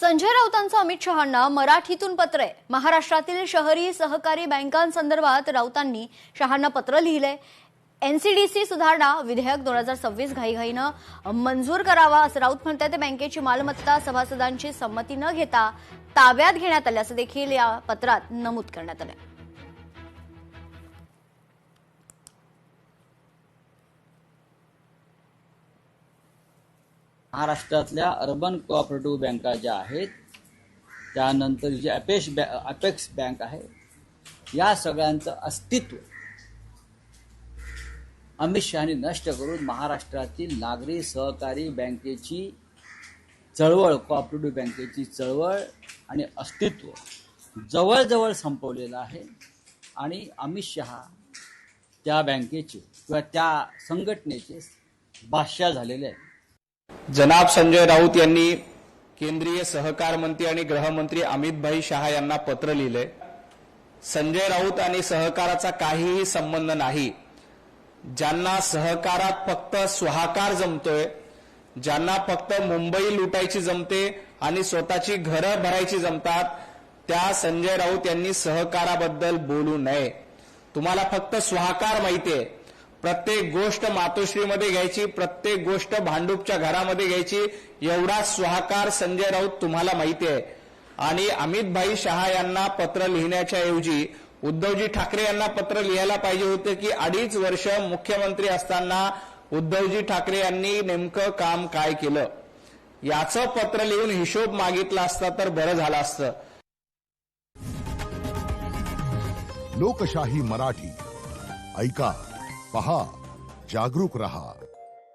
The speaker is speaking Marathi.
संजय राऊतांचं अमित शहांना मराठीतून पत्र आहे। महाराष्ट्रातील शहरी सहकारी बँकांसंदर्भात राऊतांनी शहांना पत्र लिहिलंय। एनसीडीसी सुधारणा विधेयक 2026 घाईघाईनं मंजूर करावा असं राऊत म्हणतात। बँकेची मालमत्ता सभासदांची संमती न घेता ताब्यात घेण्यात आल्याचं देखील या पत्रात नमूद करण्यात आलं। महाराष्ट्रातल्या अर्बन कोऑपरेटिव्ह बँका ज्या आहेत, त्यानंतर जी अपेक्स बँक आहे, या सगळ्यांचं अस्तित्व अमित शहानी नष्ट करून महाराष्ट्रातील नागरी सहकारी बँकेची चळवळ, कोऑपरेटिव्ह बँकेची चळवळ आणि अस्तित्व जवळजवळ संपवलेलं आहे। आणि अमित शहा त्या बँकेचे किंवा त्या संघटनेचे बादशाह झालेले आहेत। जनाब संजय राऊत यांनी केंद्रीय सहकार मंत्री आणि गृहमंत्री अमित शहा यांना पत्र लिहिले। संजय राऊत आणि सहकाराचा काहीही संबंध नाही। ज्यांना सहकारात फक्त स्वाहाकार जमतोय, ज्यांना फक्त मुंबई लुटायची जमते आणि स्वतःची घरं भरायची जमतात, त्या संजय राऊत यांनी सहकाराबद्दल बोलू नये। तुम्हाला फक्त स्वाहाकार माहितीये। प्रत्येक गोष्ट मातोश्रीमध्ये घ्यायची, प्रत्येक गोष्ट भांडूपच्या घरामध्ये घ्यायची, एवढा स्वाहाकार संजय राऊत तुम्हाला माहिती आहे। आणि अमित शहा यांना पत्र लिहिण्याच्या ऐवजी उद्धवजी ठाकरे यांना पत्र लिहायला पाहिजे होते की 2.5 वर्ष मुख्यमंत्री असताना उद्धवजी ठाकरे यांनी नेमकं काम काय केलं, याचं पत्र लिहून हिशोब मागितला असता तर बरं झालं असतं। लोकशाही मराठी ऐका, पहा, जागरूक रहा।